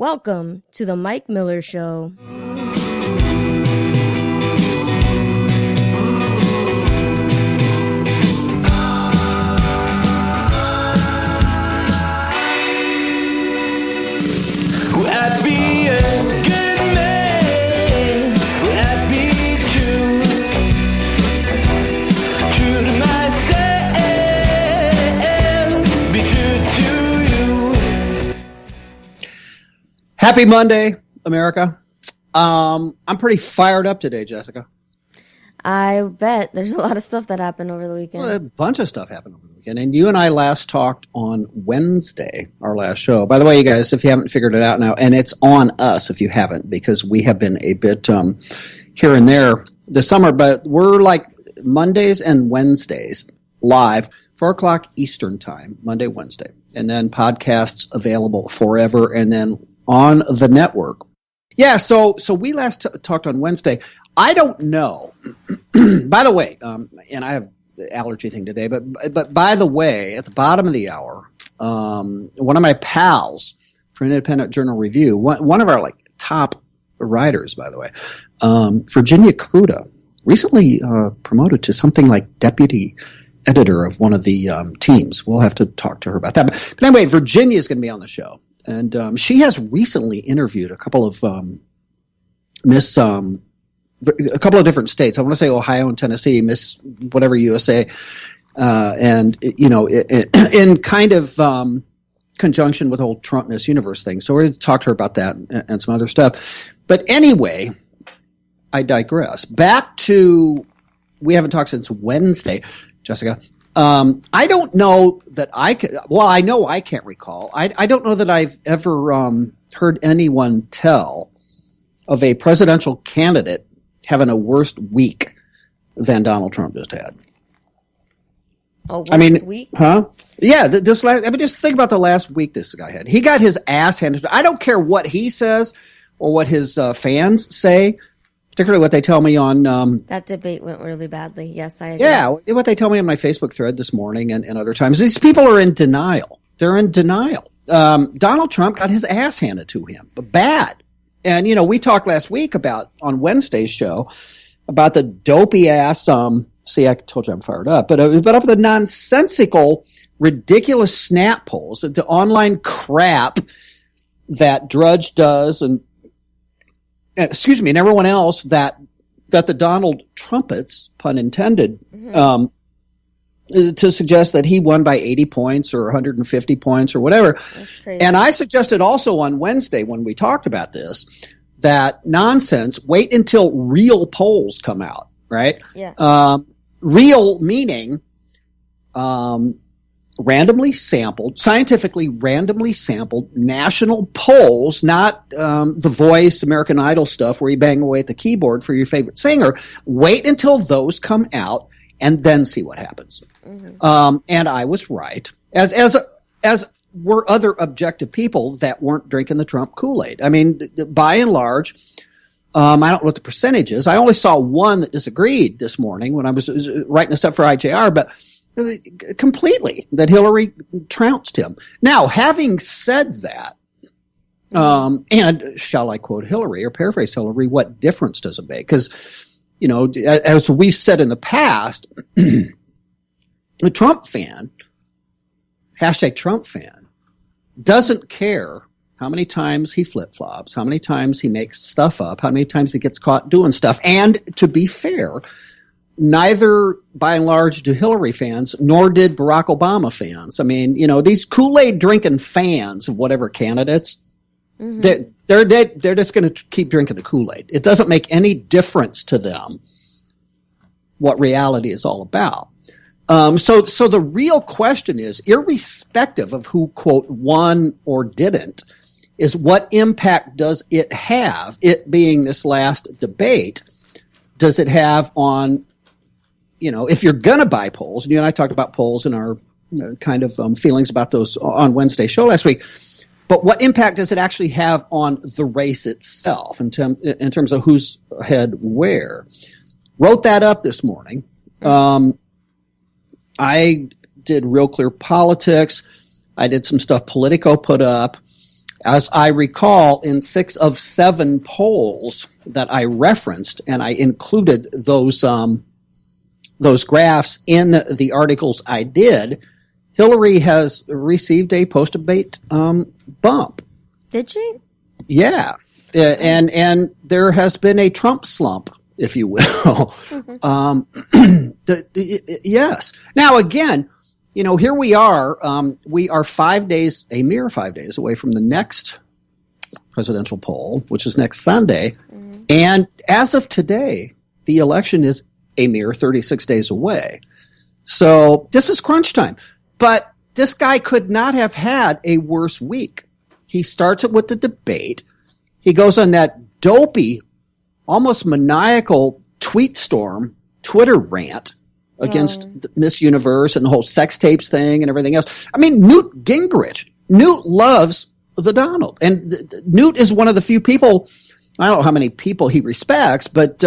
Welcome to the Mike Miller Show. Happy Monday, America. I'm pretty fired up today, Jessica. I bet there's a lot of stuff that happened over the weekend. Well, a bunch of stuff happened over the weekend. And you and I last talked on Wednesday, our last show. By the way, you guys, if you haven't figured it out now, and it's on us if you haven't, because we have been a bit here and there this summer, but we're like Mondays and Wednesdays live, 4 o'clock Eastern time, Monday, Wednesday. And then podcasts available forever, and then on the network. Yeah, so we last talked on Wednesday. I don't know. By the way, and I have the allergy thing today, but by the way, at the bottom of the hour, one of my pals for Independent Journal Review, one of our like top writers, by the way, Virginia Kruta, recently promoted to something like deputy editor of one of the teams. We'll have to talk to her about that. But anyway, Virginia is going to be on the show. And she has recently interviewed a couple of a couple of different states. I want to say Ohio and Tennessee, Miss whatever USA, and you know, in kind of conjunction with the whole Trump Miss Universe thing. So we're going to talk to her about that and some other stuff. But anyway, I digress. Back to we haven't talked since Wednesday, Jessica. I don't know that I can, well, I know I can't recall. I don't know that I've ever heard anyone tell of a presidential candidate having a worse week than Donald Trump just had. A worse week? Huh? Yeah, this last, I mean, just think about the last week this guy had. He got his ass handed. I don't care what he says or what his fans say. Particularly what they tell me on... that debate went really badly. Yes, I agree. Yeah, what they tell me on my Facebook thread this morning and other times. These people are in denial. They're in denial. Donald Trump got his ass handed to him. But bad. And, you know, we talked last week about, on Wednesday's show, about the dopey ass... see, I told you I'm fired up. But up the nonsensical, ridiculous snap polls, the online crap that Drudge does and everyone else that the Donald trumpets, pun intended, to suggest that he won by 80 points or 150 points or whatever. That's crazy. And I suggested also on Wednesday when we talked about this, that nonsense, wait until real polls come out, right? Yeah. Real meaning, scientifically randomly sampled national polls, not the Voice, American Idol stuff where you bang away at the keyboard for your favorite singer. Wait until those come out and then see what happens. Mm-hmm. And I was right, as were other objective people that weren't drinking the Trump Kool-Aid. I mean, by and large, I don't know what the percentage is. I only saw one that disagreed this morning when I was writing this up for IJR, but completely that Hillary trounced him. Now, having said that, and shall I quote Hillary or paraphrase Hillary, what difference does it make? Because, you know, as we said in the past, a Trump fan, hashtag Trump fan, doesn't care how many times he flip-flops, how many times he makes stuff up, how many times he gets caught doing stuff. And to be fair, neither, by and large, do Hillary fans, nor did Barack Obama fans. I mean, you know, these Kool-Aid drinking fans of whatever candidates, they're just going to keep drinking the Kool-Aid. It doesn't make any difference to them what reality is all about. So the real question is, irrespective of who, quote, won or didn't, is what impact does it have, it being this last debate, does it have on, you know, if you're going to buy polls, and you and I talked about polls in our kind of feelings about those on Wednesday's show last week, but what impact does it actually have on the race itself in terms of who's ahead where? Wrote that up this morning. I did Real Clear Politics. I did some stuff Politico put up. As I recall, in 6 of 7 polls that I referenced, and I included those graphs in the articles I did, Hillary has received a post-debate bump. Did she? Yeah. And there has been a Trump slump, if you will. Yes. Now, again, here we are. We are a mere 5 days away from the next presidential poll, which is next Sunday. Mm-hmm. And as of today, the election is a mere 36 days away. So this is crunch time. But this guy could not have had a worse week. He starts it with the debate. He goes on that dopey, almost maniacal tweet storm, Twitter rant against Miss Universe and the whole sex tapes thing and everything else. I mean, Newt Gingrich. Newt loves the Donald. And Newt is one of the few people, I don't know how many people he respects, but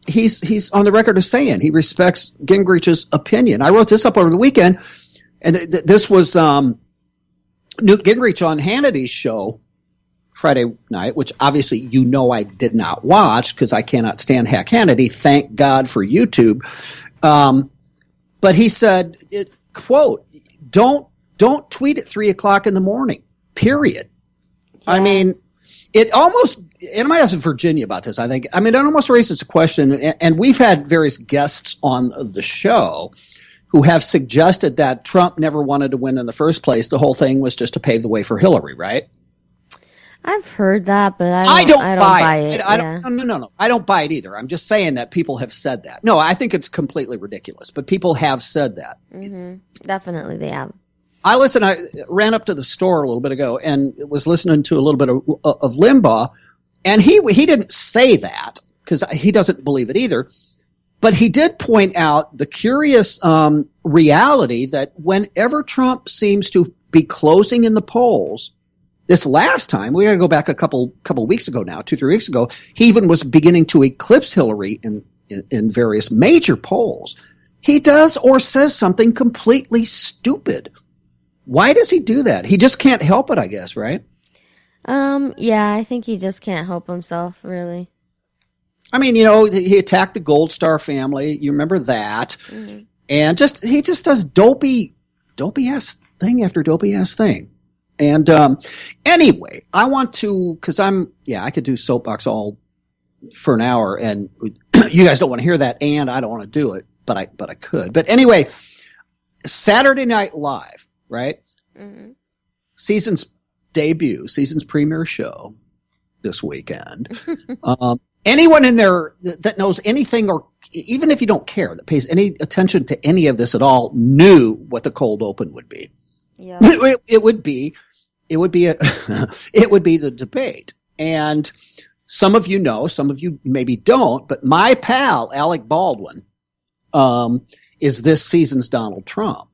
he's on the record as saying he respects Gingrich's opinion. I wrote this up over the weekend, and this was Newt Gingrich on Hannity's show Friday night, which obviously I did not watch because I cannot stand Hack Hannity. Thank God for YouTube. But he said, quote, don't tweet at 3:00 in the morning, period. Yeah. I mean, it almost, and I asked Virginia about this, it almost raises a question, and we've had various guests on the show who have suggested that Trump never wanted to win in the first place. The whole thing was just to pave the way for Hillary, right? I've heard that, but I don't buy it. No. I don't buy it either. I'm just saying that people have said that. No, I think it's completely ridiculous, but people have said that. Mm-hmm. Definitely they have. I ran up to the store a little bit ago and was listening to a little bit of Limbaugh, and he didn't say that because he doesn't believe it either. But he did point out the curious reality that whenever Trump seems to be closing in the polls, this last time, we got to go back a couple weeks ago now, 2-3 weeks ago, he even was beginning to eclipse Hillary in various major polls. He does or says something completely stupid. Why does he do that? He just can't help it, I guess, right? Yeah, I think he just can't help himself, really. I mean, he attacked the Gold Star family. You remember that. Mm-hmm. And he just does dopey ass thing after dopey ass thing. And anyway, I want to, because I could do soapbox all for an hour, and you guys don't want to hear that, and I don't want to do it, but I could. But anyway, Saturday Night Live, right? Mm-hmm. Season's premiere show this weekend. Anyone in there that knows anything, or even if you don't care, that pays any attention to any of this at all, knew what the cold open would be. Yeah. It would be the debate. And some of you know, some of you maybe don't, but my pal, Alec Baldwin, is this season's Donald Trump.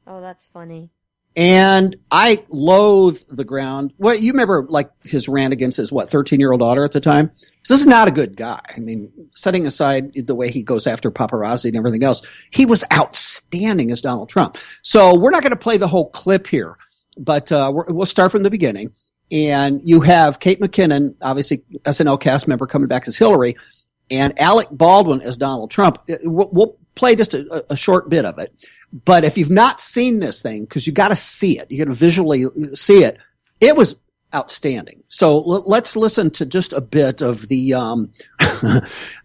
Oh, that's funny. And I loathe the ground. Well, you remember his rant against his 13-year-old daughter at the time? This is not a good guy. I mean, setting aside the way he goes after paparazzi and everything else, he was outstanding as Donald Trump. So we're not going to play the whole clip here, but we'll start from the beginning. And you have Kate McKinnon, obviously SNL cast member, coming back as Hillary, and Alec Baldwin as Donald Trump. We'll play just a short bit of it. But if you've not seen this thing, because you got to see it, you got to visually see it, it was outstanding. So let's listen to just a bit of the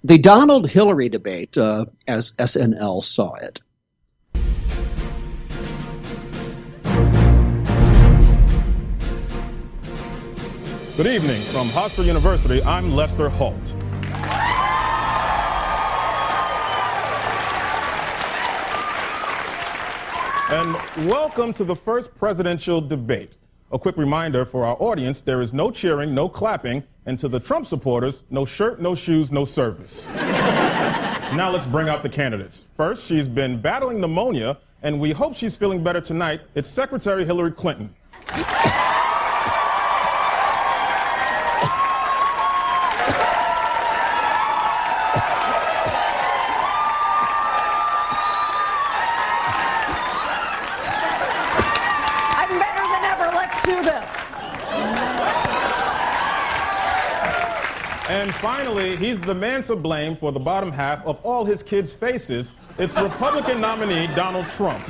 the Donald Hillary debate as SNL saw it. Good evening. From Hartford University, I'm Lester Holt. And welcome to the first presidential debate. A quick reminder for our audience, there is no cheering, no clapping, and to the Trump supporters, no shirt, no shoes, no service. Now let's bring out the candidates. First, she's been battling pneumonia, and we hope she's feeling better tonight. It's Secretary Hillary Clinton. I'm better than ever. Let's do this. And finally, he's the man to blame for the bottom half of all his kids' faces. It's Republican nominee Donald Trump.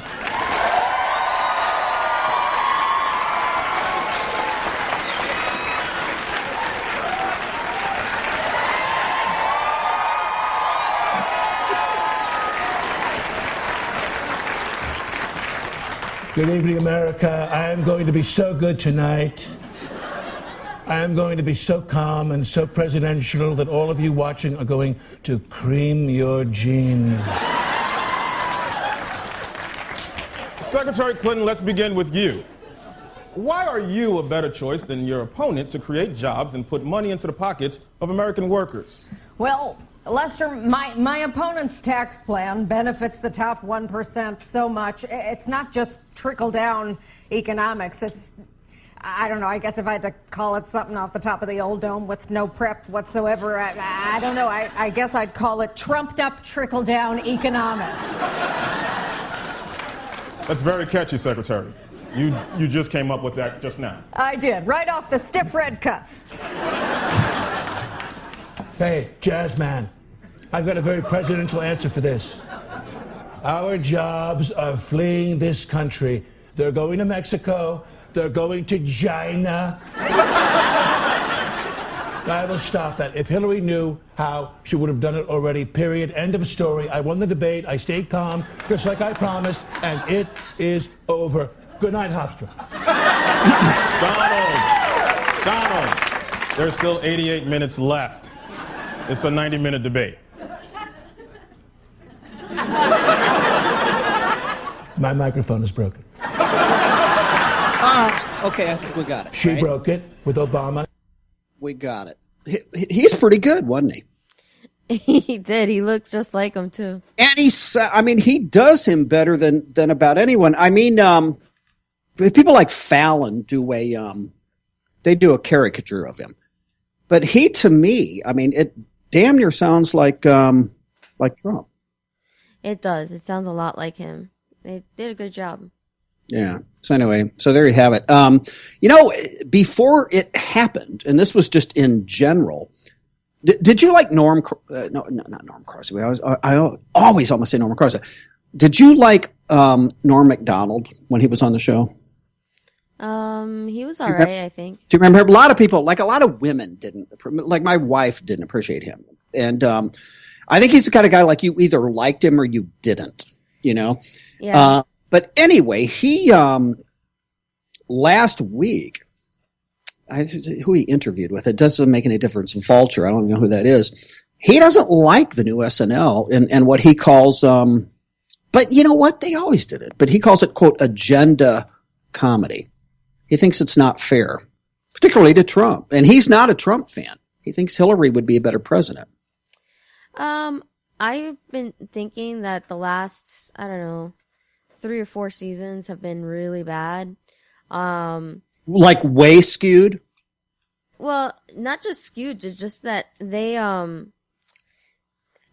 Good evening, America. I am going to be so good tonight. I am going to be so calm and so presidential that all of you watching are going to cream your jeans. Secretary Clinton, let's begin with you. Why are you a better choice than your opponent to create jobs and put money into the pockets of American workers? Well, Lester, my opponent's tax plan benefits the top 1% so much. It's not just trickle-down economics. It's, I don't know, I guess if I had to call it something off the top of the old dome with no prep whatsoever, I don't know, I guess I'd call it trumped-up trickle-down economics. That's very catchy, Secretary. You just came up with that just now. I did, right off the stiff red cuff. Hey, Jazzman, I've got a very presidential answer for this. Our jobs are fleeing this country. They're going to Mexico. They're going to China. I will stop that. If Hillary knew how, she would have done it already, period. End of story. I won the debate. I stayed calm, just like I promised, and it is over. Good night, Hofstra. Donald, there's still 88 minutes left. It's a 90-minute debate. My microphone is broken. Okay, I think we got it. She right? broke it with Obama. We got it. He's pretty good, wasn't he? He did. He looks just like him, too. And he does him better than about anyone. I mean, people like Fallon do they do a caricature of him. But he, to me, I mean, it damn near sounds like Trump. It does. It sounds a lot like him. They did a good job. Yeah. So anyway, so there you have it. Before it happened, and this was just in general, did you like Norm? No, not Norm Crosby. I always almost say Norm Crosby. Did you like Norm Macdonald when he was on the show? He was all right, I think. Do you remember? A lot of people, like a lot of women, didn't. Like my wife didn't appreciate him, and I think he's the kind of guy like you either liked him or you didn't. You know. Yeah. But anyway, he last week, who he interviewed with, it doesn't make any difference. Vulture, I don't even know who that is. He doesn't like the new SNL and what he calls, but you know what? They always did it. But he calls it, quote, agenda comedy. He thinks it's not fair, particularly to Trump. And he's not a Trump fan. He thinks Hillary would be a better president. I've been thinking that the last, 3 or 4 seasons have been really bad. Like way skewed? Well, not just skewed, just that they,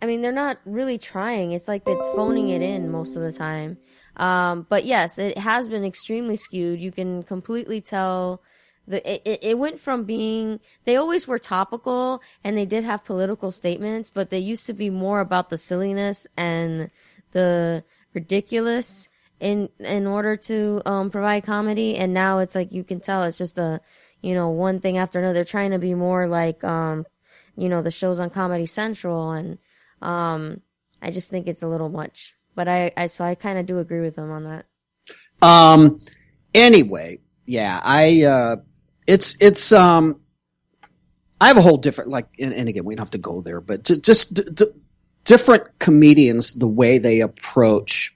they're not really trying. It's like it's phoning it in most of the time. But yes, it has been extremely skewed. You can completely tell it went from being, they always were topical and they did have political statements, but they used to be more about the silliness and the ridiculous in order to provide comedy. And now it's like you can tell it's just one thing after another. They're trying to be more like the shows on Comedy Central, and I just think it's a little much. But I kind of do agree with them on that. Anyway, yeah, I have a whole different, and again, we don't have to go there, but different comedians, the way they approach,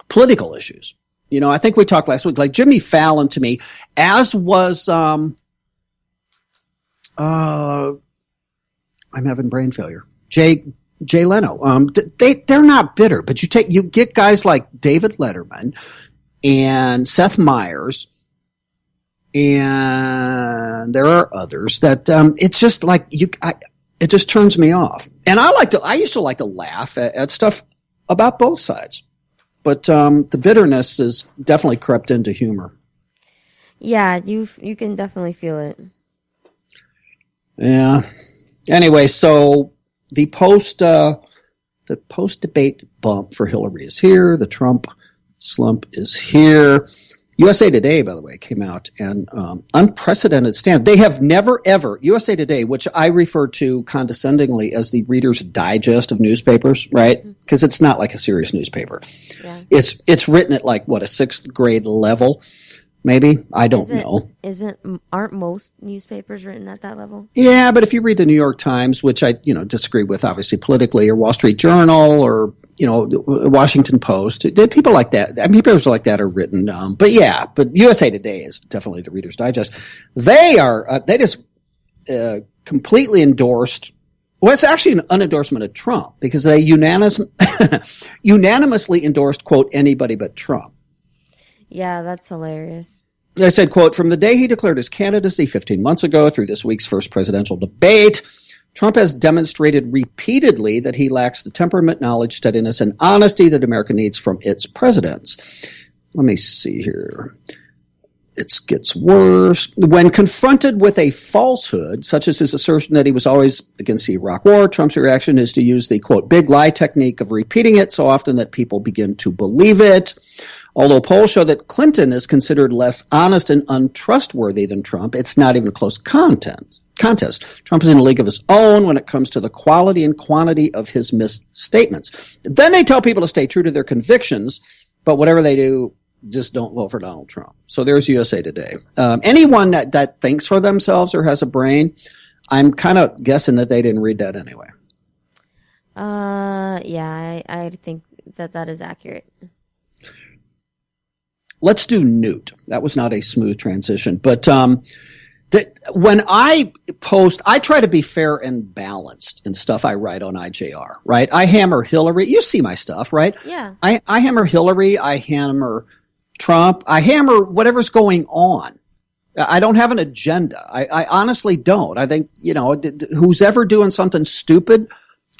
political issues. I think we talked last week, like Jimmy Fallon to me, as was, I'm having brain failure. Jay Leno. They're not bitter, but you get guys like David Letterman and Seth Meyers, and there are others that, it's just like it just turns me off. And I used to like to laugh at stuff about both sides. But the bitterness is definitely crept into humor. Yeah, you can definitely feel it. Yeah. Anyway, so the post-debate bump for Hillary is here. The Trump slump is here. USA Today, by the way, came out and unprecedented stand. They have never, ever, USA Today, which I refer to condescendingly as the Reader's Digest of newspapers, right? Because it's not like a serious newspaper. Yeah. It's written at like, what, a 6th grade level, maybe? I don't know. Aren't most newspapers written at that level? Yeah, but if you read the New York Times, which I, disagree with obviously politically, or Wall Street Journal, or, Washington Post, people like that, papers like that are written. But USA Today is definitely the Reader's Digest. They just completely endorsed. Well, it's actually an unendorsement of Trump because they unanimously endorsed, quote, anybody but Trump. Yeah, that's hilarious. They said, quote, from the day he declared his candidacy 15 months ago through this week's first presidential debate, Trump has demonstrated repeatedly that he lacks the temperament, knowledge, steadiness, and honesty that America needs from its presidents. Let me see here. It gets worse. When confronted with a falsehood, such as his assertion that he was always against the Iraq War, Trump's reaction is to use the, quote, big lie technique of repeating it so often that people begin to believe it. Although polls show that Clinton is considered less honest and untrustworthy than Trump, it's not even a close contest. Trump is in a league of his own when it comes to the quality and quantity of his misstatements. Then they tell people to stay true to their convictions, but whatever they do, just don't vote for Donald Trump. So there's USA Today. Anyone that thinks for themselves or has a brain, I'm kind of guessing that they didn't read that anyway. Yeah, I think that is accurate. Let's do Newt. That was not a smooth transition, but when I post, I try to be fair and balanced in stuff I write on IJR, right? I hammer Hillary. You see my stuff, right? Yeah. I hammer Hillary. I hammer Trump. I hammer whatever's going on. I don't have an agenda. I honestly don't. I think, who's ever doing something stupid,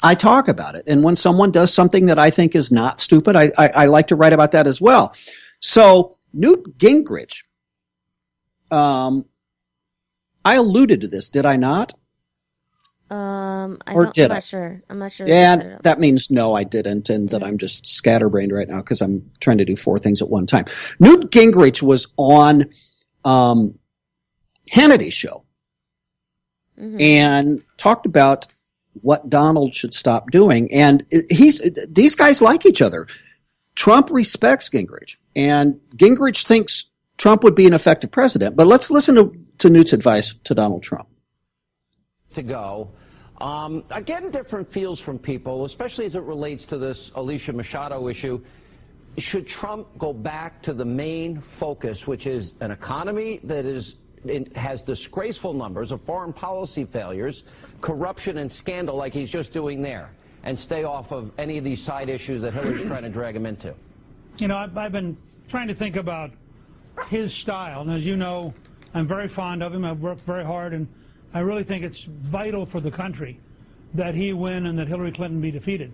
I talk about it. And when someone does something that I think is not stupid, I like to write about that as well. So Newt Gingrich, I alluded to this, did I not? I'm not sure. Yeah, that means no, I didn't, and that I'm just scatterbrained right now because I'm trying to do 4 things at one time. Newt Gingrich was on Hannity's show and talked about what Donald should stop doing, and these guys like each other. Trump respects Gingrich, and Gingrich thinks Trump would be an effective president. But let's listen to Newt's advice to Donald Trump. To go. I'm getting different feels from people, especially as it relates to this Alicia Machado issue. Should Trump go back to the main focus, which is an economy that has disgraceful numbers of foreign policy failures, corruption and scandal like he's just doing there, and stay off of any of these side issues that Hillary's trying to drag him into? I've been trying to think about his style, and as you know, I'm very fond of him. I've worked very hard, and I really think it's vital for the country that he win and that Hillary Clinton be defeated.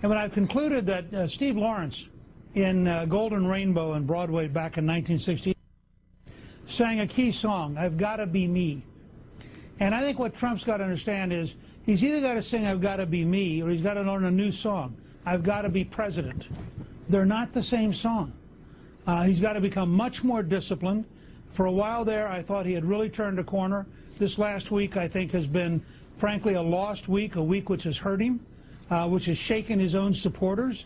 And when I've concluded that Steve Lawrence in Golden Rainbow on Broadway back in 1960 sang a key song, I've Gotta Be Me. And I think what Trump's got to understand is he's either got to sing I've Gotta Be Me or he's got to learn a new song, I've Gotta Be President. They're not the same song. He's got to become much more disciplined. For a while there, I thought he had really turned a corner. This last week, I think, has been, frankly, a lost week, a week which has hurt him, which has shaken his own supporters.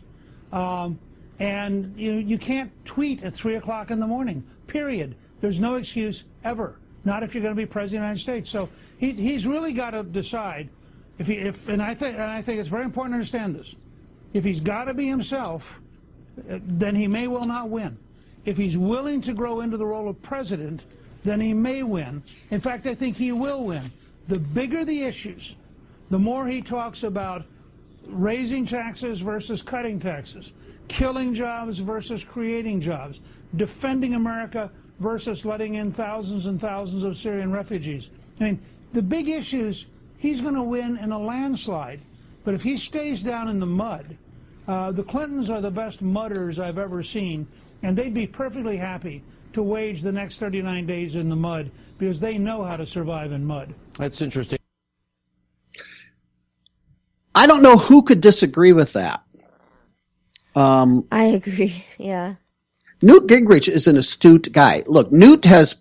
And you can't tweet at 3 o'clock in the morning, period. There's no excuse ever, not if you're going to be president of the United States. So he's really got to decide, and I think it's very important to understand this. If he's got to be himself, then he may well not win. If he's willing to grow into the role of president, then he may win. In fact, I think he will win. The bigger the issues, the more he talks about raising taxes versus cutting taxes, killing jobs versus creating jobs, defending America versus letting in thousands and thousands of Syrian refugees. I mean, the big issues, he's going to win in a landslide. But if he stays down in the mud, the Clintons are the best mudders I've ever seen, and they'd be perfectly happy to wage the next 39 days in the mud because they know how to survive in mud. That's interesting. I don't know who could disagree with that. I agree. Yeah. Newt Gingrich is an astute guy. Look, Newt has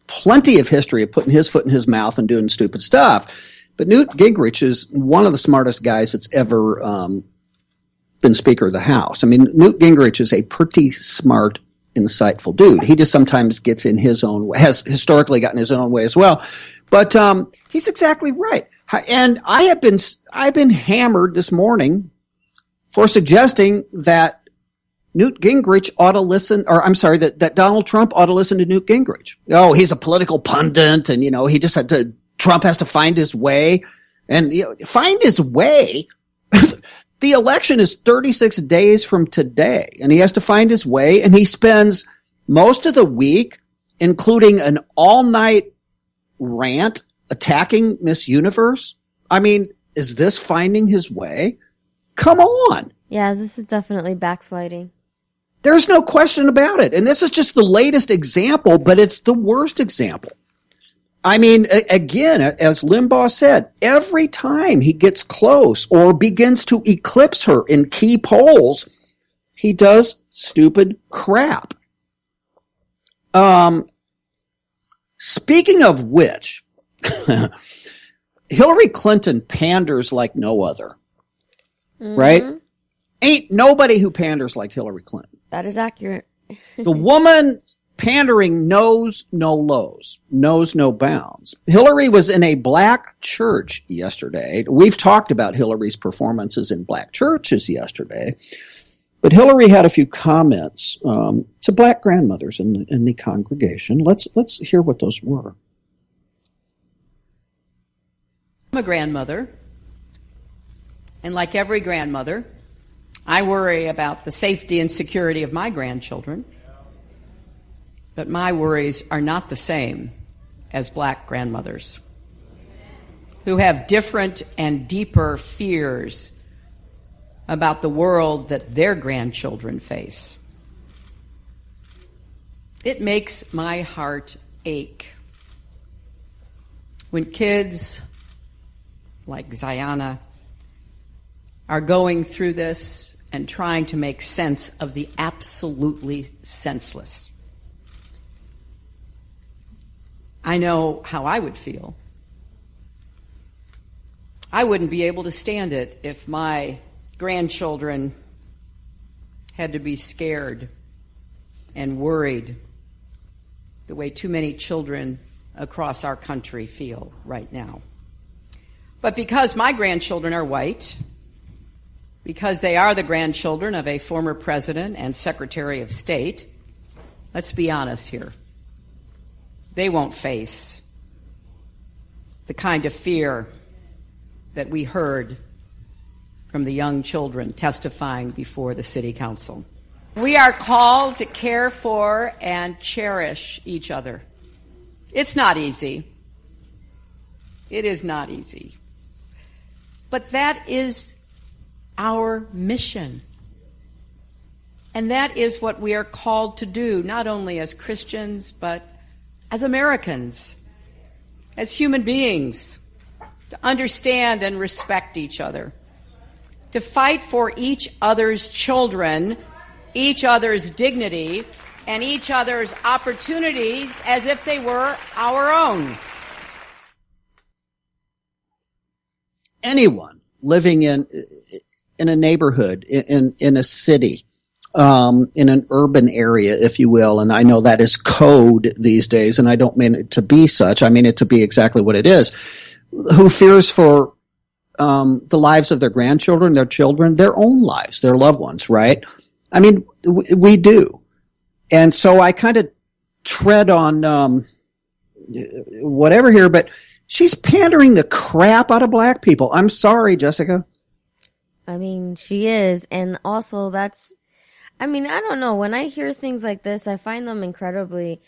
plenty of history of putting his foot in his mouth and doing stupid stuff. But Newt Gingrich is one of the smartest guys that's ever been Speaker of the House. I mean, Newt Gingrich is a pretty smart, insightful dude. He just sometimes gets in his own way, has historically gotten his own way as well. But he's exactly right. And I've been hammered this morning for suggesting that Newt Gingrich ought to listen, or I'm sorry, that Donald Trump ought to listen to Newt Gingrich. Oh, he's a political pundit, and he just Trump has to find his way, and find his way. The election is 36 days from today, and he has to find his way, and he spends most of the week, including an all-night rant attacking Miss Universe. I mean, is this finding his way? Come on. Yeah, this is definitely backsliding. There's no question about it. And this is just the latest example, but it's the worst example. I mean, again, as Limbaugh said, every time he gets close or begins to eclipse her in key polls, he does stupid crap. Speaking of which, Hillary Clinton panders like no other, right? Ain't nobody who panders like Hillary Clinton. That is accurate. The woman pandering knows no lows, knows no bounds. Hillary was in a black church yesterday. We've talked about Hillary's performances in black churches yesterday. But Hillary had a few comments to black grandmothers in the congregation. Let's hear what those were. I'm a grandmother, and like every grandmother, I worry about the safety and security of my grandchildren, but my worries are not the same as black grandmothers who have different and deeper fears about the world that their grandchildren face. It makes my heart ache when kids like Zayana are going through this and trying to make sense of the absolutely senseless. I know how I would feel. I wouldn't be able to stand it if my grandchildren had to be scared and worried the way too many children across our country feel right now. But because my grandchildren are white, because they are the grandchildren of a former president and Secretary of State, let's be honest here, they won't face the kind of fear that we heard from the young children testifying before the City Council. We are called to care for and cherish each other. It's not easy. It is not easy. But that is our mission. And that is what we are called to do, not only as Christians, but as Americans, as human beings, to understand and respect each other, to fight for each other's children, each other's dignity, and each other's opportunities as if they were our own. Anyone living in a neighborhood, in a city, in an urban area, if you will, and I know that is code these days, and I don't mean it to be such, I mean it to be exactly what it is, who fears for the lives of their grandchildren, their children, their own lives, their loved ones, right? I mean, we do. And so I kind of tread on whatever here, but she's pandering the crap out of black people. I'm sorry, Jessica. I mean, she is. And also I don't know. When I hear things like this, I find them incredibly,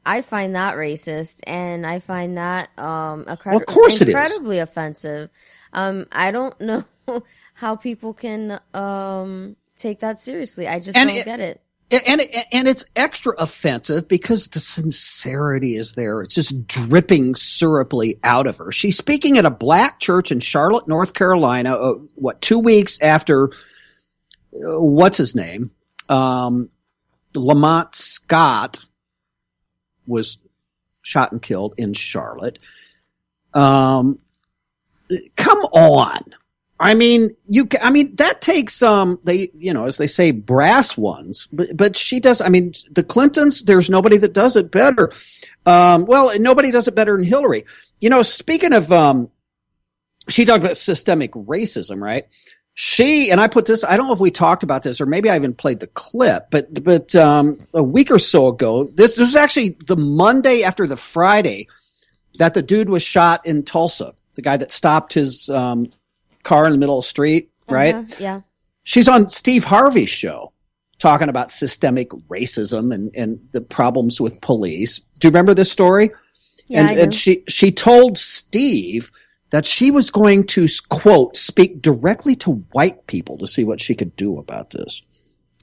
I find that racist, and I find that of course incredibly offensive. I don't know how people can take that seriously. I just don't get it. And it's extra offensive because the sincerity is there. It's just dripping syruply out of her. She's speaking at a black church in Charlotte, North Carolina, 2 weeks after, what's his name? Lamont Scott was shot and killed in Charlotte. Come on. I mean, that takes, as they say, brass ones, but she does, the Clintons, there's nobody that does it better. Nobody does it better than Hillary. Speaking of, she talked about systemic racism, right? And I put this, I don't know if we talked about this or maybe I even played the clip, but a week or so ago, this was actually the Monday after the Friday that the dude was shot in Tulsa, the guy that stopped his, car in the middle of the street, right? Yeah. She's on Steve Harvey's show talking about systemic racism and the problems with police. Do you remember this story? Yeah, and she told Steve that she was going to, quote, speak directly to white people to see what she could do about this.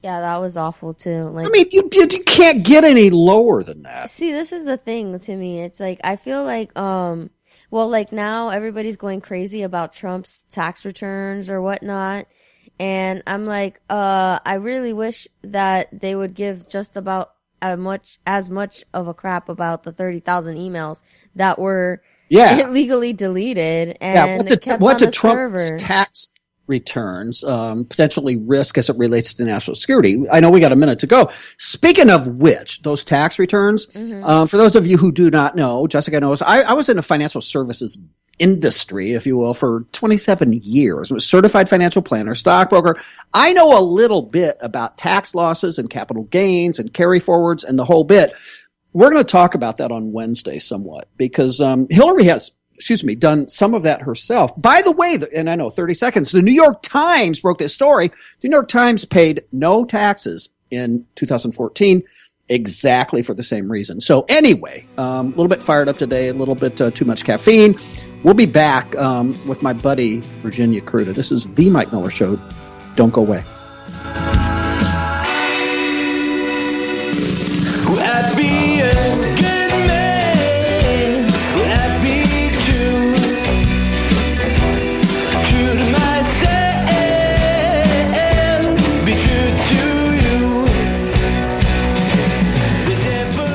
Yeah, that was awful too. You can't get any lower than that. See, this is the thing to me. It's like, I feel like, now everybody's going crazy about Trump's tax returns or whatnot. And I'm like, I really wish that they would give just about as much of a crap about the 30,000 emails that were illegally deleted and kept on the Trump's server. Tax returns potentially risk as it relates to national security. I know we got a minute to go. Speaking of which, those tax returns, for those of you who do not know, Jessica knows, I was in the financial services industry, if you will, for 27 years. I was a certified financial planner, stockbroker. I know a little bit about tax losses and capital gains and carry forwards and the whole bit. We're going to talk about that on Wednesday somewhat because Hillary has done some of that herself. By the way, and I know 30 seconds, the New York Times broke this story. The New York Times paid no taxes in 2014 exactly for the same reason. So anyway, a little bit fired up today, a little bit too much caffeine. We'll be back with my buddy, Virginia Kruta. This is The Mike Miller Show. Don't go away. Will I be a good man? Will I be true to myself? Be true to you. The devil.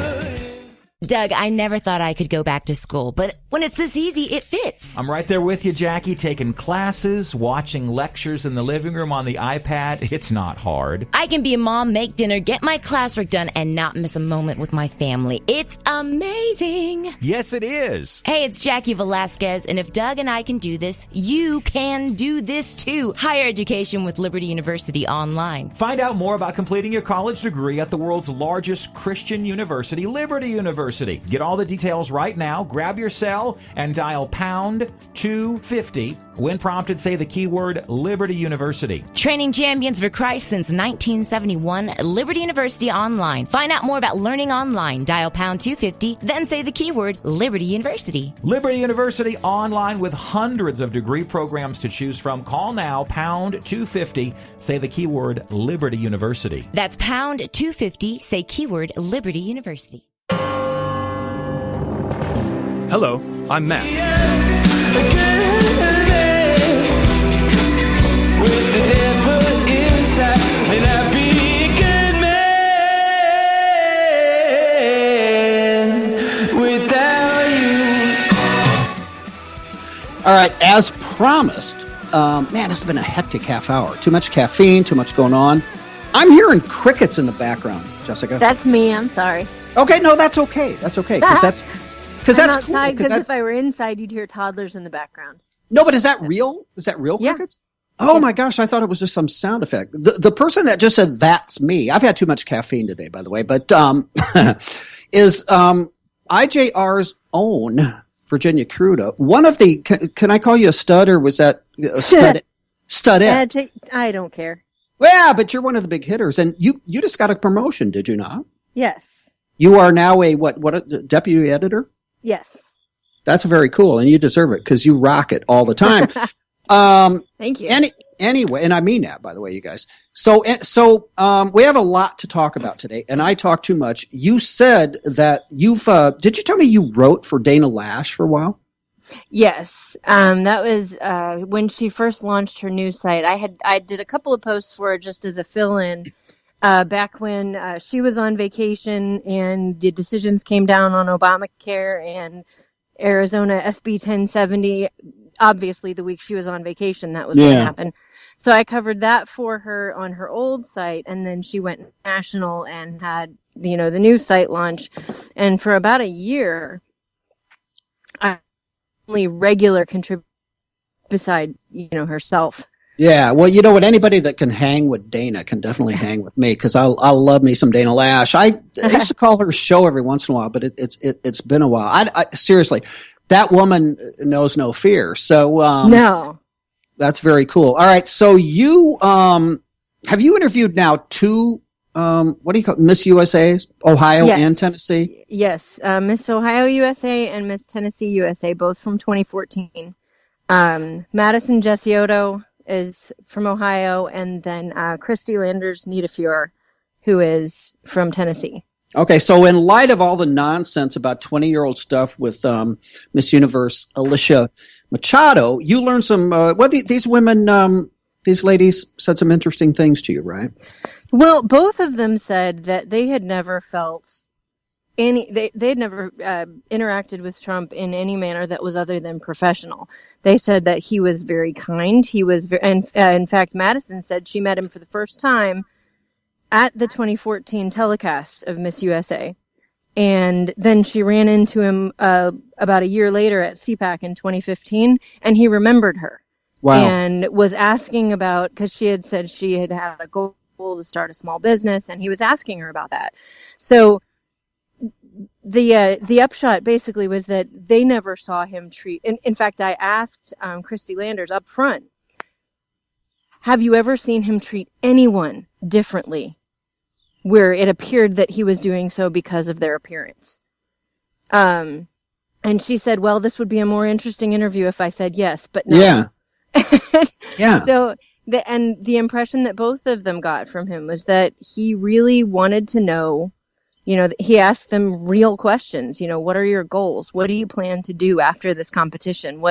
Doug, I never thought I could go back to school, but when it's this easy, it fits. I'm right there with you, Jackie, taking classes, watching lectures in the living room on the iPad. It's not hard. I can be a mom, make dinner, get my classwork done, and not miss a moment with my family. It's amazing. Yes, it is. Hey, it's Jackie Velasquez, and if Doug and I can do this, you can do this too. Higher education with Liberty University Online. Find out more about completing your college degree at the world's largest Christian university, Liberty University. Get all the details right now. Grab your cell and dial pound 250. When prompted, say the keyword Liberty University. Training champions for Christ since 1971, Liberty University Online. Find out more about learning online. Dial pound 250, then say the keyword Liberty University. Liberty University Online with hundreds of degree programs to choose from. Call now, pound 250, say the keyword Liberty University. That's pound 250, say keyword Liberty University. Hello, I'm Matt. With the devil inside, and I be a good man without you. All right, as promised, man, it's been a hectic half hour. Too much caffeine, too much going on. I'm hearing crickets in the background, Jessica. That's me. I'm sorry. Okay, no, that's okay. That's okay because that's outside, cool. because if I were inside, you'd hear toddlers in the background. No, but is that real? Is that real crickets? Oh my gosh, I thought it was just some sound effect. The person that just said that's me. I've had too much caffeine today, by the way, but is IJR's own Virginia Kruta. One of the can I call you a stud or was that a studette? I don't care. Well, but you're one of the big hitters, and you just got a promotion, did you not? Yes. You are now a deputy editor? Yes. That's very cool, and you deserve it because you rock it all the time. Thank you. anyway, and I mean that, by the way, you guys. So we have a lot to talk about today, and I talk too much. You said that did you tell me you wrote for Dana Lash for a while? Yes, that was when she first launched her news site. I did a couple of posts for her just as a fill-in back when she was on vacation and the decisions came down on Obamacare and Arizona SB 1070. Obviously, the week she was on vacation, that was going to happen. So I covered that for her on her old site, and then she went national and had the new site launch. And for about a year, I only regular contributor beside herself. Yeah, well, anybody that can hang with Dana can definitely hang with me, because I love me some Dana Lash. I used to call her show every once in a while, but it's been a while. I seriously, that woman knows no fear. So no, that's very cool. All right, so you have you interviewed now two what do you call it, Miss USA's, Ohio and Tennessee? Yes, Miss Ohio USA and Miss Tennessee USA, both from 2014. Madison Gesiotto is from Ohio, and then Christy Landers Niederfuhr, who is from Tennessee. Okay, so in light of all the nonsense about 20-year-old stuff with Miss Universe Alicia Machado, you learned some. These women, these ladies said some interesting things to you, right? Well, both of them said that they had never felt they had never interacted with Trump in any manner that was other than professional. They said that he was very kind. He was, and in fact, Madison said she met him for the first time at the 2014 telecast of Miss USA, and then she ran into him about a year later at CPAC in 2015, and he remembered her. Wow. And was asking about, because she had said she had a goal to start a small business, and he was asking her about that. So the upshot basically was that they never saw him treat. In fact, I asked Christy Landers up front, have you ever seen him treat anyone differently where it appeared that he was doing so because of their appearance? And she said, well, this would be a more interesting interview if I said yes, but no. Yeah. Yeah. So the impression that both of them got from him was that he really wanted to know, he asked them real questions. What are your goals? What do you plan to do after this competition?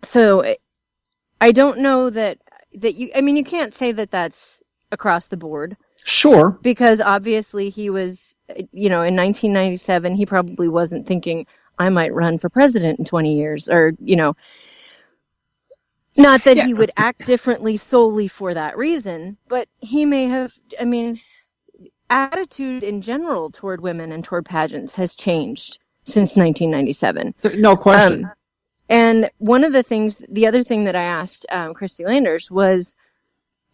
So I don't know that you can't say that that's across the board. Sure. Because obviously he was, in 1997, he probably wasn't thinking, I might run for president in 20 years, or, not that he would act differently solely for that reason, but he may have, attitude in general toward women and toward pageants has changed since 1997. No question. And the other thing that I asked Christy Landers was,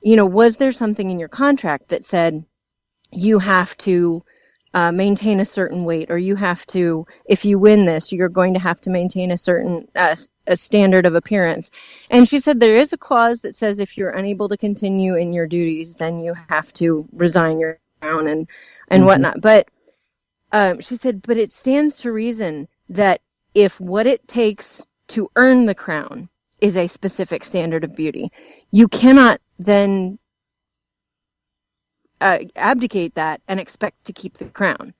was there something in your contract that said you have to maintain a certain weight, or you have to, if you win this, you're going to have to maintain a certain a standard of appearance? And she said there is a clause that says if you're unable to continue in your duties, then you have to resign your crown and whatnot. But she said, but it stands to reason that if what it takes to earn the crown is a specific standard of beauty, you cannot then abdicate that and expect to keep the crown.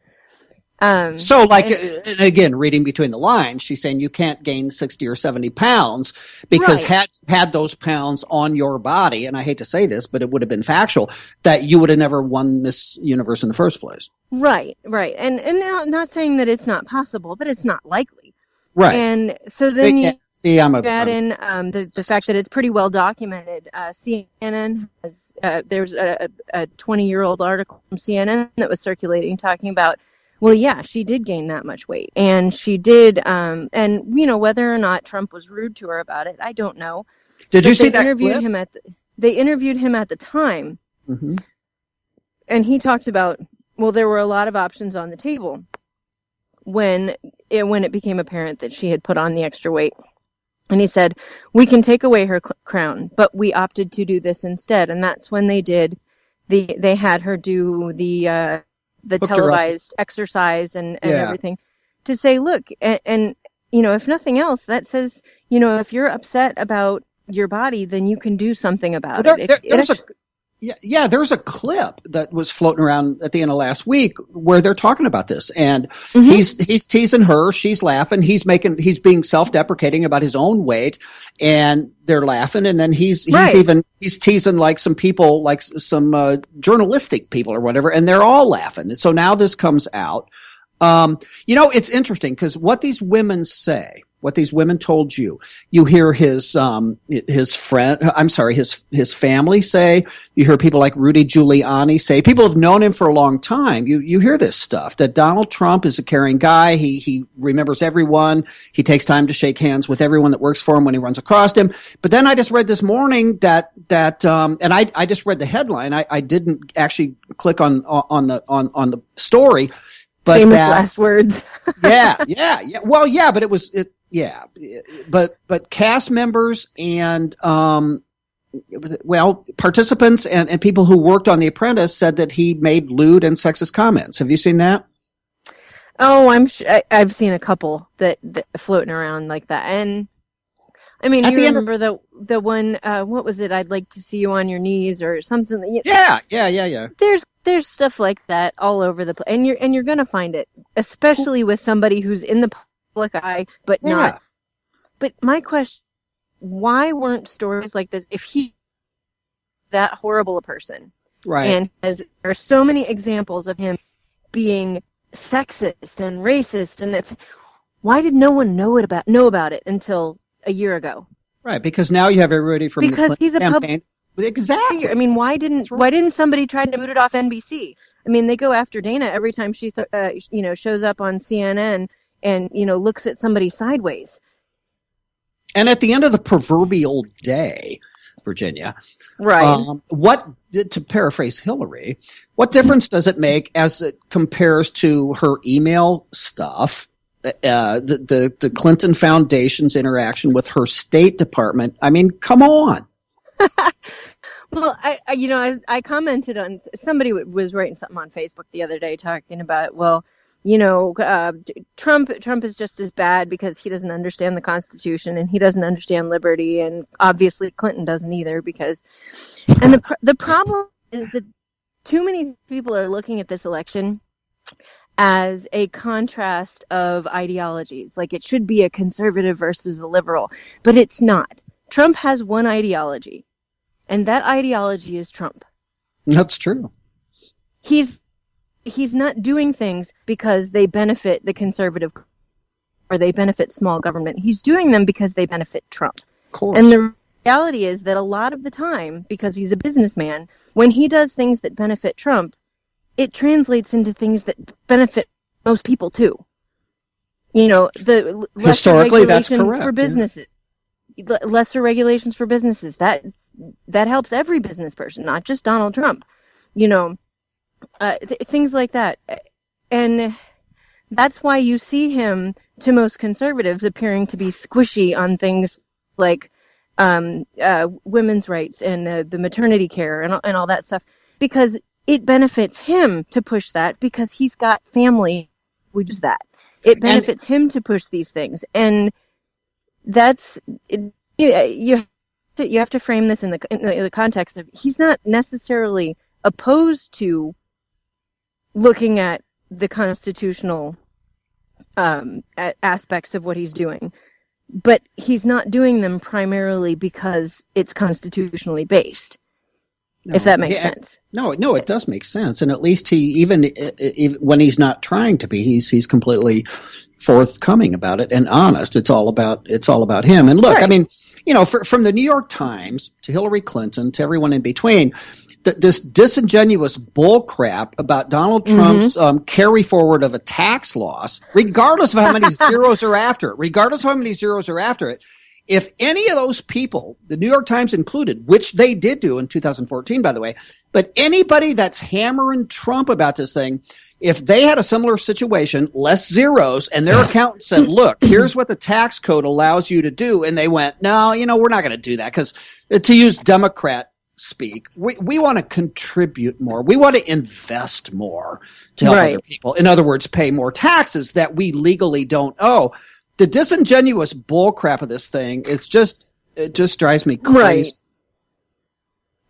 So, and again, reading between the lines, she's saying you can't gain 60 or 70 pounds because had those pounds on your body, and I hate to say this, but it would have been factual, that you would have never won Miss Universe in the first place. Right. And not saying that it's not possible, but it's not likely. Right. And so then you add in the fact that it's pretty well documented. CNN has, there's a 20-year-old article from CNN that was circulating talking about, well, yeah, she did gain that much weight. And she did, and, whether or not Trump was rude to her about it, I don't know. Did you see that clip? They interviewed him at the time. Mm-hmm. And he talked about, well, there were a lot of options on the table when it became apparent that she had put on the extra weight. And he said, we can take away her crown, but we opted to do this instead. And that's when they had her do the televised exercise and everything, to say, look, and if nothing else, that says, if you're upset about your body, then you can do something about it. There's a clip that was floating around at the end of last week where they're talking about this, and he's teasing her, she's laughing, he's being self-deprecating about his own weight, and they're laughing, and then he's teasing like some people, like some journalistic people or whatever, and they're all laughing. And so now this comes out. It's interesting because what these women say, what these women told you, you hear his family say, you hear people like Rudy Giuliani say, people have known him for a long time. You hear this stuff, that Donald Trump is a caring guy. He remembers everyone. He takes time to shake hands with everyone that works for him when he runs across him. But then I just read this morning that and I just read the headline. I didn't actually click on the story. But famous last words. yeah. Well, yeah, but but cast members and participants and people who worked on The Apprentice said that he made lewd and sexist comments. Have you seen that? Oh, I've seen a couple that floating around like that. And I mean, you remember the one, what was it? I'd like to see you on your knees or something. Yeah. There's stuff like that all over the place, and you're gonna find it, especially with somebody who's in the public eye, but not. But my question: why weren't stories like this? If he that horrible a person, right? And there are so many examples of him being sexist and racist, and why did no one know about it until a year ago? Right, because now you have everybody from the Clinton he's a campaign. Exactly. I mean, why didn't somebody try to boot it off NBC? I mean, they go after Dana every time she shows up on CNN and looks at somebody sideways. And at the end of the proverbial day, Virginia, right? To paraphrase Hillary, what difference does it make as it compares to her email stuff? The Clinton Foundation's interaction with her State Department. I mean, come on. Well, I commented on, somebody was writing something on Facebook the other day talking about, Trump is just as bad because he doesn't understand the Constitution and he doesn't understand liberty, and obviously Clinton doesn't either and the problem is that too many people are looking at this election as a contrast of ideologies, like it should be a conservative versus a liberal, but it's not. Trump has one ideology, and that ideology is Trump. That's true. He's not doing things because they benefit the conservative or they benefit small government. He's doing them because they benefit Trump. Of course. And the reality is that a lot of the time, because he's a businessman, when he does things that benefit Trump, it translates into things that benefit most people too. The historically that's correct for businesses. Yeah. Lesser regulations for businesses, that helps every business person, not just Donald Trump. Things like that. And that's why you see him, to most conservatives, appearing to be squishy on things like women's rights and the maternity care and all that stuff, because it benefits him to push that, because he's got family who does that. It benefits him to push these things, and you have to frame this in the context of, he's not necessarily opposed to looking at the constitutional aspects of what he's doing, but he's not doing them primarily because it's constitutionally based. No, if that makes sense. No, it does make sense. And at least he, even when he's not trying to be, he's completely forthcoming about it and honest. It's all about him. And look, right. I mean, from the New York Times to Hillary Clinton to everyone in between, this disingenuous bullcrap about Donald Trump's carry forward of a tax loss, regardless of how many zeros are after it, if any of those people, the New York Times included, which they did do in 2014, by the way, but anybody that's hammering Trump about this thing, if they had a similar situation, less zeros, and their accountant said, look, here's what the tax code allows you to do, and they went, no, we're not going to do that, because to use Democrat speak, we want to contribute more. We want to invest more to help other people. In other words, pay more taxes that we legally don't owe. the disingenuous bullcrap of this thing, it just drives me crazy.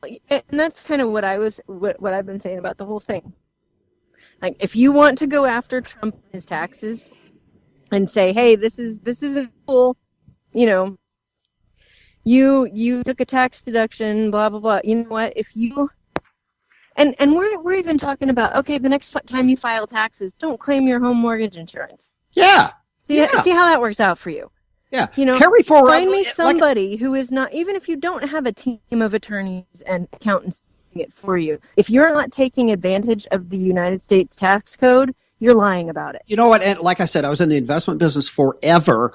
Right. And that's kind of what I've been saying about the whole thing. Like, if you want to go after Trump and his taxes and say, hey, this isn't cool, you know, you took a tax deduction, blah, blah, blah. You know what? If you, and we're even talking about, okay, the next time you file taxes, don't claim your home mortgage insurance. Yeah. See how that works out for you. Yeah. You know, carry forward. Find me somebody who is not, even if you don't have a team of attorneys and accountants doing it for you, if you're not taking advantage of the United States tax code, you're lying about it. You know what? And like I said, I was in the investment business forever.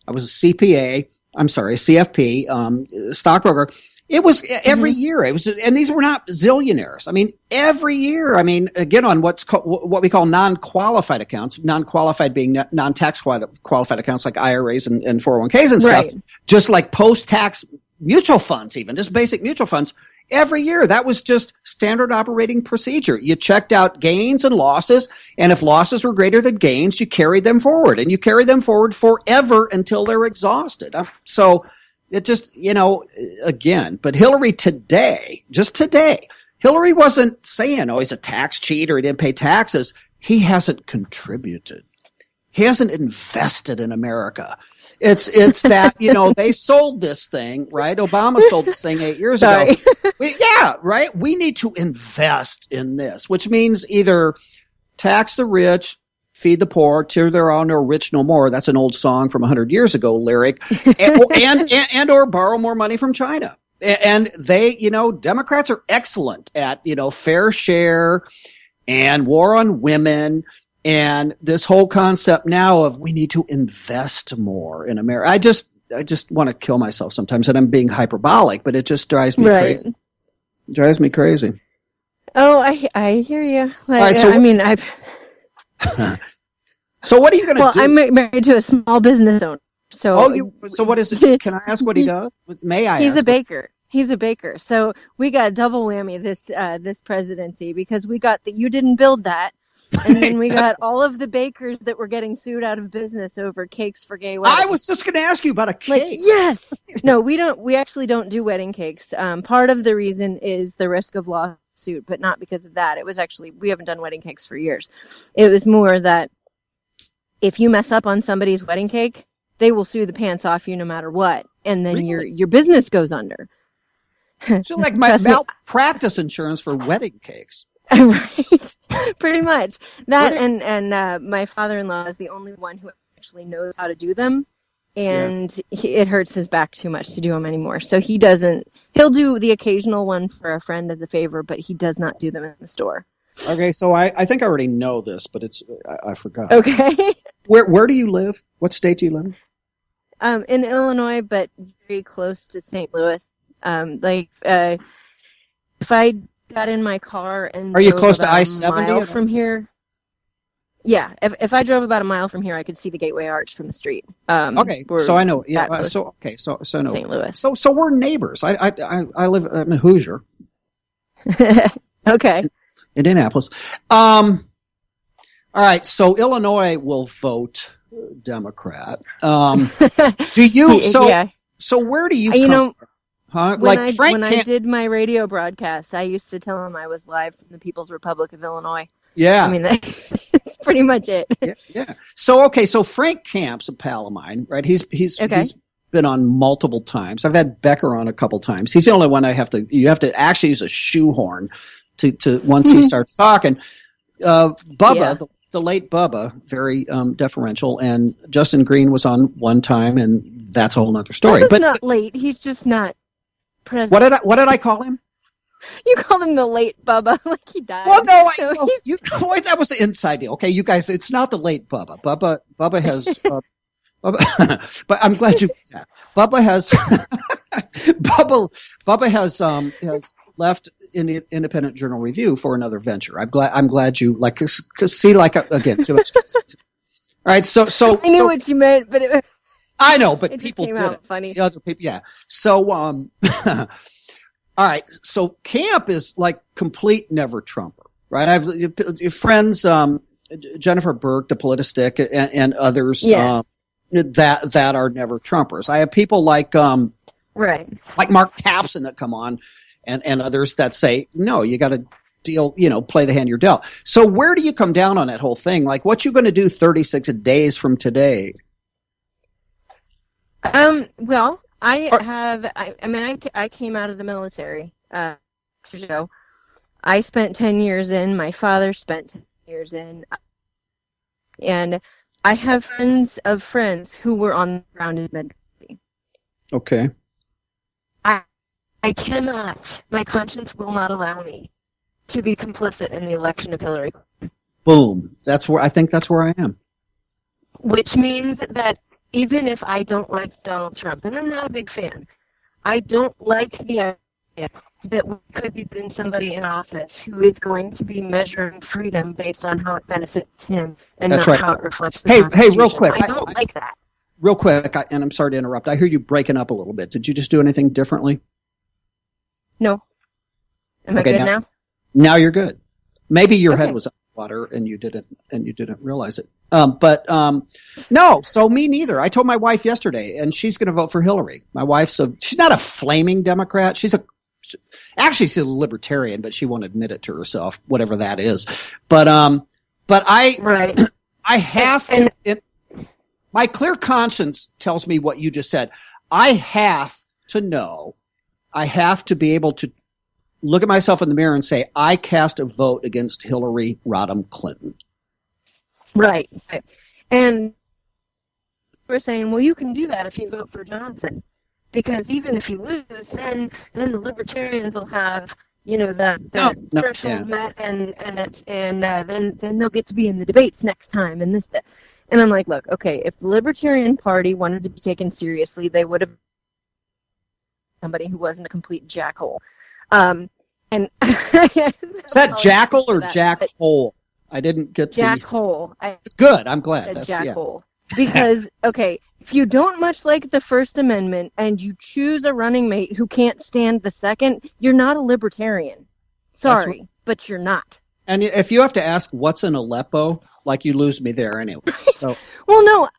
I was a CPA. I'm sorry, a CFP, stockbroker. It was every year. It was, and these were not zillionaires. I mean, every year. I mean, again, on what we call non-qualified accounts, non-qualified being non-tax qualified accounts like IRAs and 401ks and stuff, just like post-tax mutual funds, even just basic mutual funds. Every year, that was just standard operating procedure. You checked out gains and losses, and if losses were greater than gains, you carried them forward, and you carry them forward forever until they're exhausted. So it just, you know, again, but Hillary today, just today, Hillary wasn't saying, oh, he's a tax cheat or he didn't pay taxes. He hasn't contributed. He hasn't invested in America. It's that, you know, they sold this thing, right? Obama sold this thing 8 years ago. Yeah, right? We need to invest in this, which means either tax the rich, feed the poor, till there are no rich no more. That's an old song from 100 years ago lyric. And or borrow more money from China. And they, you know, Democrats are excellent at, you know, fair share and war on women. And this whole concept now of we need to invest more in America. I just want to kill myself sometimes, and I'm being hyperbolic, but it just drives me crazy. It drives me crazy. Oh, I hear you. Like, right, so so what are you going to do? Well, I'm married to a small business owner. So, so what is it? Can I ask what he does? May I? He's a baker. He's a baker. So we got a double whammy this presidency, because we got you didn't build that. And then we got all of the bakers that were getting sued out of business over cakes for gay weddings. I was just going to ask you about a cake. Like, yes. No, we actually don't do wedding cakes. Part of the reason is the risk of lawsuit, but not because of that. It was actually, we haven't done wedding cakes for years. It was more that if you mess up on somebody's wedding cake, they will sue the pants off you no matter what. And then your business goes under. So like my malpractice insurance for wedding cakes. Right, pretty much that. And my father-in-law is the only one who actually knows how to do them, and it hurts his back too much to do them anymore. So he doesn't. He'll do the occasional one for a friend as a favor, but he does not do them in the store. Okay, so I think I already know this, but I forgot. Okay. Where do you live? What state do you live in? In Illinois, but very close to St. Louis. If I got in my car and are you close to I-70 from here? Yeah, if I drove about a mile from here, I could see the Gateway Arch from the street. Okay, so I know. Yeah, so no. St. Louis. So we're neighbors. I live. I'm a Hoosier. Okay. Indianapolis. All right. So Illinois will vote Democrat. Do you? So yeah. So where do you? You know. Huh? When Frank I did my radio broadcast, I used to tell him I was live from the People's Republic of Illinois. Yeah. I mean, that's pretty much it. Yeah. So Frank Camp's a pal of mine, right? He's been on multiple times. I've had Becker on a couple times. He's the only one you have to actually use a shoehorn to once he starts talking. Bubba, the late Bubba, very deferential, and Justin Green was on one time, and that's a whole other story. Bubba's not late. He's just not present. What did I call him? You called him the late Bubba, like he died. Well, no, that was the inside deal. Okay, you guys, it's not the late Bubba. Bubba has, but I'm glad you. Yeah. Bubba has, Bubba has left in the Independent Journal Review for another venture. I'm glad you again. Too much. All right, so I knew what you meant, but it was. I know, but it people came did out it. funny. The other people, yeah. So, all right. So Camp is like complete never Trumper, right? I've friends, Jennifer Burke, the Politistic, and others. Yeah. that are never Trumpers. I have people like Right. like Mark Tapson that come on, and others that say, no, you got to play the hand you're dealt. So where do you come down on that whole thing? Like, what you going to do 36 days from today? Well, I came out of the military, years ago. I spent 10 years in, my father spent 10 years in, and I have friends of friends who were on the ground in Medicine. Okay. I cannot, my conscience will not allow me to be complicit in the election of Hillary Clinton. Boom. I think that's where I am. Which means that even if I don't like Donald Trump, and I'm not a big fan, I don't like the idea that we could be putting somebody in office who is going to be measuring freedom based on how it benefits him and That's not right. how it reflects the Hey, Constitution. real quick. I don't like that. Real quick, and I'm sorry to interrupt. I hear you breaking up a little bit. Did you just do anything differently? No. Am I Okay, good now? Now you're good. Maybe your Okay. head was underwater and you didn't realize it. No, so me neither. I told my wife yesterday, and she's going to vote for Hillary. My wife's she's not a flaming Democrat. She's a libertarian, but she won't admit it to herself, whatever that is. But Right. I have to, my clear conscience tells me what you just said. I have to know, I have to be able to look at myself in the mirror and say, I cast a vote against Hillary Rodham Clinton. Right. And we're saying, well, you can do that if you vote for Johnson. Because even if you lose, then the libertarians will have, that threshold met, and then they'll get to be in the debates next time, and this, that. And I'm like, look, okay, if the Libertarian Party wanted to be taken seriously, they would have somebody who wasn't a complete jackhole. And is that jackal or jackhole? I didn't get jackhole. Good. I'm glad. That's jackhole. Yeah. Because okay, if you don't much like the First Amendment and you choose a running mate who can't stand the Second, you're not a libertarian. Sorry, but you're not. And if you have to ask what's an Aleppo, like you lose me there anyway. So. Well, no,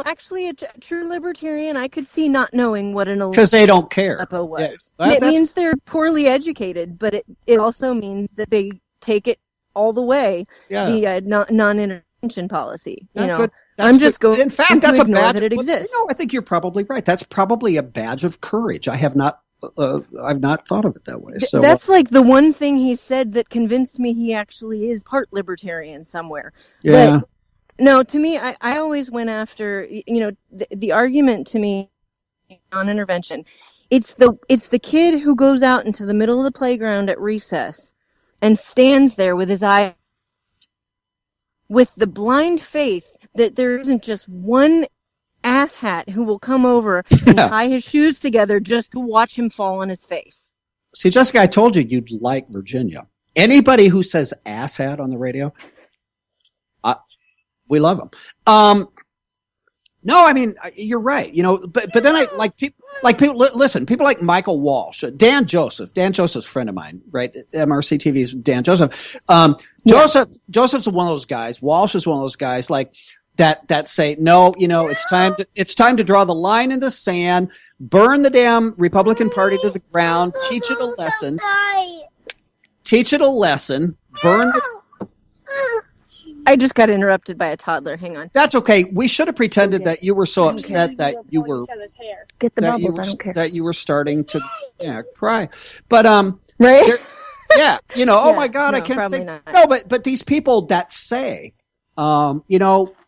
actually, a true libertarian, I could see not knowing what an Aleppo because they don't care. Was. Yeah, it means they're poorly educated, but it also means that they take it all the way. Yeah. The non-intervention policy. Good. I'm just going. In fact, that's a badge. That it exists. I think you're probably right. That's probably a badge of courage. I've not thought of it that way. So that's like the one thing he said that convinced me he actually is part libertarian somewhere. Yeah. But, no, to me, I always went after, the argument to me on intervention. It's the kid who goes out into the middle of the playground at recess and stands there with his eye, with the blind faith that there isn't just one asshat who will come over and tie his shoes together just to watch him fall on his face. See, Jessica, I told you you'd like Virginia. Anybody who says asshat on the radio, we love them. No, I mean, you're right. But then I like people listen, people like Michael Walsh, Dan Joseph's a friend of mine, right? MRC TV's Dan Joseph. Joseph's one of those guys. Walsh is one of those guys like that say, no, it's time to draw the line in the sand, burn the damn Republican Party to the ground, teach it a lesson, burn I just got interrupted by a toddler. Hang on. That's okay. We should have pretended that you were so upset that you were get the bubbles. I don't care. That you were starting to cry. But right? Oh my God, I can't say not. no. But these people that say,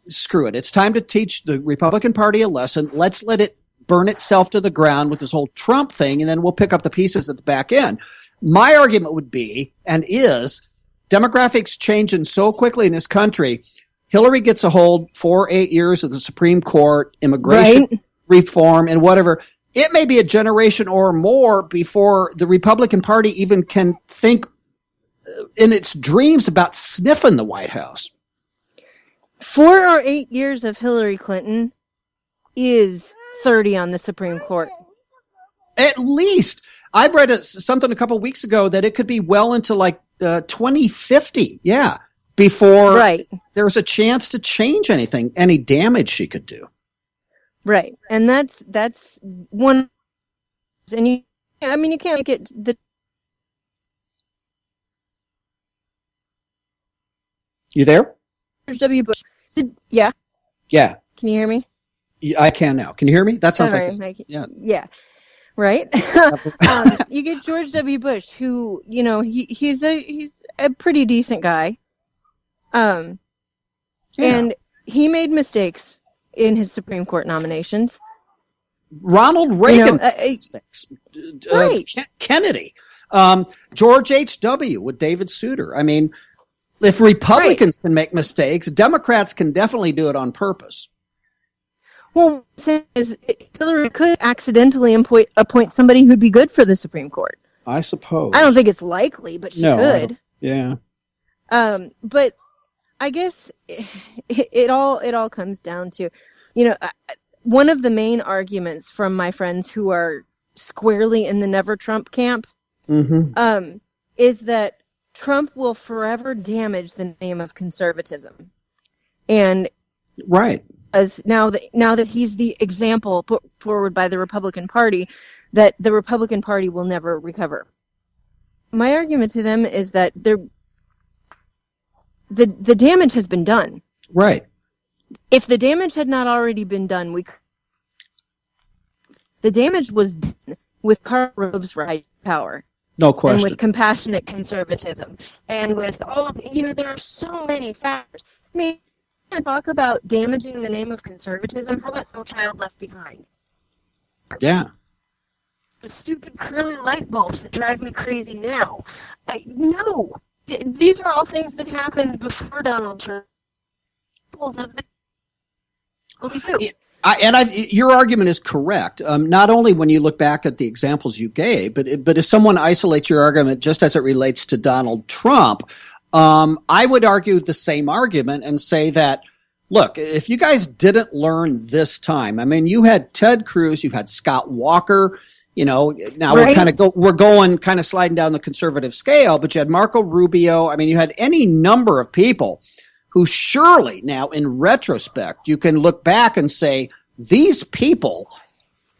screw it. It's time to teach the Republican Party a lesson. Let's let it burn itself to the ground with this whole Trump thing, and then we'll pick up the pieces at the back end. My argument would be, and is, demographics changing so quickly in this country. Hillary gets a hold for 8 years of the Supreme Court, immigration reform, and whatever. It may be a generation or more before the Republican Party even can think in its dreams about sniffing the White House. 4 or 8 years of Hillary Clinton is 30 on the Supreme Court. At least. I read something a couple of weeks ago that it could be well into like 2050. Before there's a chance to change anything, any damage she could do. Right. And that's one, and you can't make it the. You there? George W. Bush. Yeah. Yeah. Can you hear me? I can now. Can you hear me? That sounds Sorry, yeah. Yeah. Right. You get George W. Bush, who, he's a pretty decent guy. And he made mistakes in his Supreme Court nominations. Ronald Reagan, right. Kennedy, George H.W. with David Souter. I mean, if Republicans can make mistakes, Democrats can definitely do it on purpose. Well, Hillary could accidentally appoint somebody who'd be good for the Supreme Court. I suppose. I don't think it's likely, but she could. Yeah. But I guess it all comes down to, one of the main arguments from my friends who are squarely in the never Trump camp, is that Trump will forever damage the name of conservatism. And right. As now that he's the example put forward by the Republican Party, that the Republican Party will never recover. My argument to them is that the damage has been done. Right. If the damage had not already been done, the damage was done with Karl Rove's right to power. No question. And with compassionate conservatism. And with all of, there are so many factors. I mean, talk about damaging the name of conservatism. How about No Child Left Behind? Yeah. The stupid curly light bulbs that drive me crazy now. No. These are all things that happened before Donald Trump. Your argument is correct. Not only when you look back at the examples you gave, but if someone isolates your argument just as it relates to Donald Trump, I would argue the same argument and say that, look, if you guys didn't learn this time, I mean, you had Ted Cruz, you had Scott Walker, now right. we're going kind of sliding down the conservative scale, but you had Marco Rubio. I mean, you had any number of people who surely now in retrospect, you can look back and say,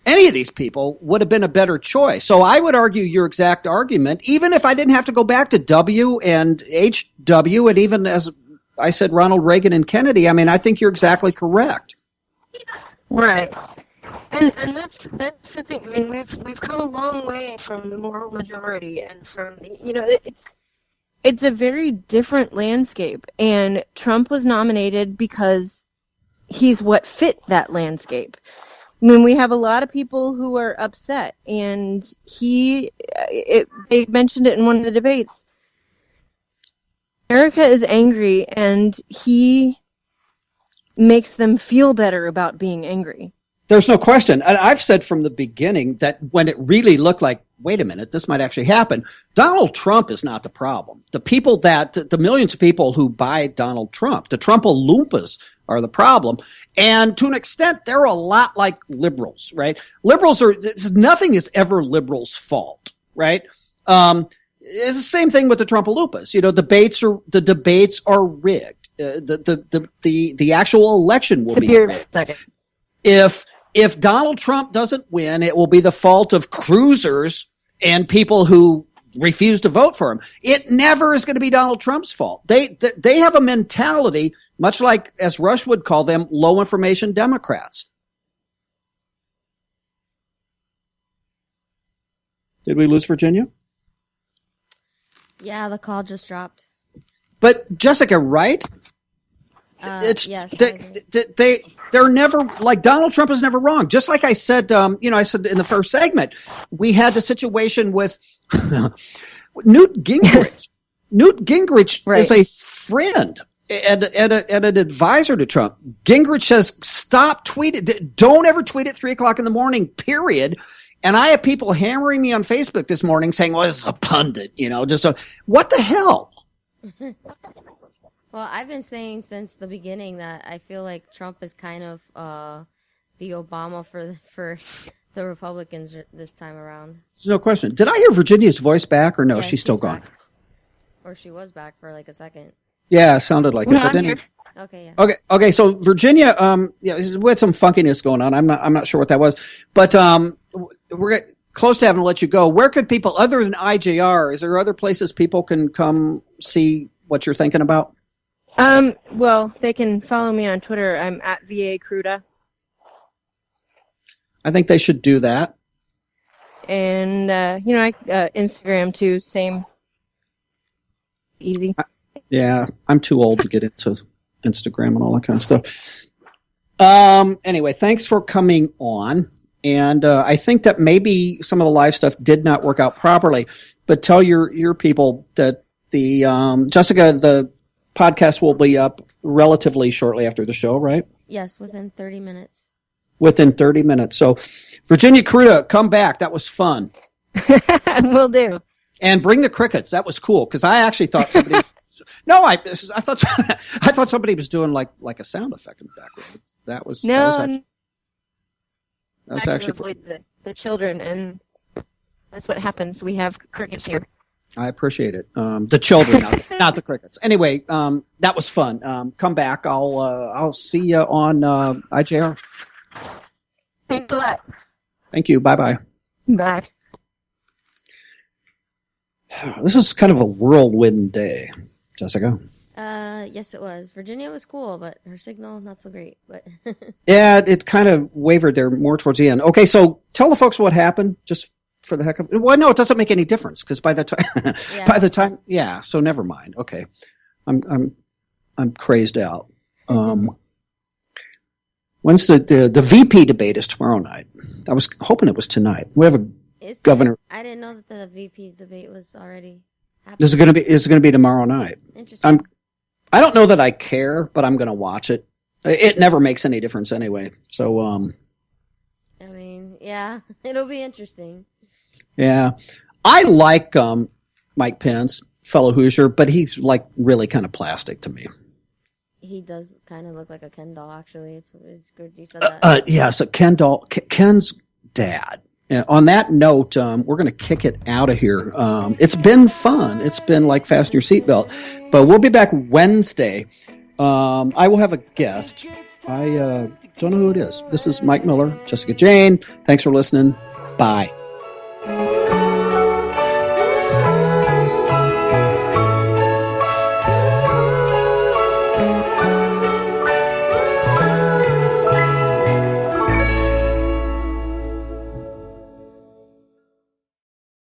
any of these people would have been a better choice. So I would argue your exact argument, even if I didn't have to go back to W and HW and even, as I said, Ronald Reagan and Kennedy. I mean, I think you're exactly correct. Right. And that's the thing. I mean, we've come a long way from the moral majority and from it's a very different landscape. And Trump was nominated because he's what fit that landscape. I mean, we have a lot of people who are upset, and they mentioned it in one of the debates. America is angry, and he makes them feel better about being angry. There's no question. And I've said from the beginning that when it really looked like, wait a minute, this might actually happen, Donald Trump is not the problem. The millions of people who buy Donald Trump, the Trump-a-loompas are the problem. And to an extent, they're a lot like liberals, right? Nothing is ever liberals' fault, right? It's the same thing with the Trump-a-loompas. The debates are rigged. The actual election will be rigged. If Donald Trump doesn't win, it will be the fault of cruisers and people who refuse to vote for him. It never is going to be Donald Trump's fault. They have a mentality, much like, as Rush would call them, low information Democrats. Did we lose Virginia? Yeah, the call just dropped. But Jessica, right? Yes. They're never, like, Donald Trump is never wrong. Just like I said, I said in the first segment, we had the situation with Newt Gingrich. Newt Gingrich is a friend and an advisor to Trump. Gingrich says, stop tweeting. Don't ever tweet at 3:00 in the morning, period. And I have people hammering me on Facebook this morning saying, well, this is a pundit, what the hell? Well, I've been saying since the beginning that I feel like Trump is kind of the Obama for the Republicans this time around. There's no question. Did I hear Virginia's voice back, or no? Yeah, she's still gone. Back. Or she was back for like a second. Yeah, it sounded like it. But Okay. Yeah. Okay. So Virginia, we had some funkiness going on. I'm not sure what that was, but we're close to having to let you go. Where could people, other than IJR, is there other places people can come see what you're thinking about? Well, they can follow me on Twitter. I'm at VA Kruta. I think they should do that. And, Instagram too, same. Easy. Yeah, I'm too old to get into Instagram and all that kind of stuff. Anyway, thanks for coming on. And I think that maybe some of the live stuff did not work out properly. But tell your people that the Jessica, the podcast will be up relatively shortly after the show, right? Yes, within 30 minutes. Within 30 minutes. So, Virginia Kruta, come back. That was fun. Will do. And bring the crickets. That was cool because I actually thought somebody. I thought somebody was doing like a sound effect in the background. That was actually avoid the children, and that's what happens. We have crickets here. I appreciate it. The children, not the crickets. Anyway, that was fun. Come back. I'll see you on IJR. Thanks a lot. Thank you. Bye-bye. Bye. This is kind of a whirlwind day, Jessica. Yes, it was. Virginia was cool, but her signal not so great. But yeah, it kind of wavered there more towards the end. Okay, so tell the folks what happened, just for the heck of it. Well, no, it doesn't make any difference because by the time, so never mind. Okay, I'm crazed out. When's the VP debate is tomorrow night? I was hoping it was tonight. We have a governor. I didn't know that the VP debate was already happening. This is going to be tomorrow night. Interesting. I don't know that I care, but I'm going to watch it. It never makes any difference anyway. So, I mean, yeah, it'll be interesting. Yeah. I like, Mike Pence, fellow Hoosier, but he's like really kind of plastic to me. He does kind of look like a Ken doll, actually. It's good you said that. So Ken's dad. On that note, we're going to kick it out of here. It's been fun. It's been like fasten your seatbelt. But we'll be back Wednesday. I will have a guest. I don't know who it is. This is Mike Miller, Jessica Jane. Thanks for listening. Bye.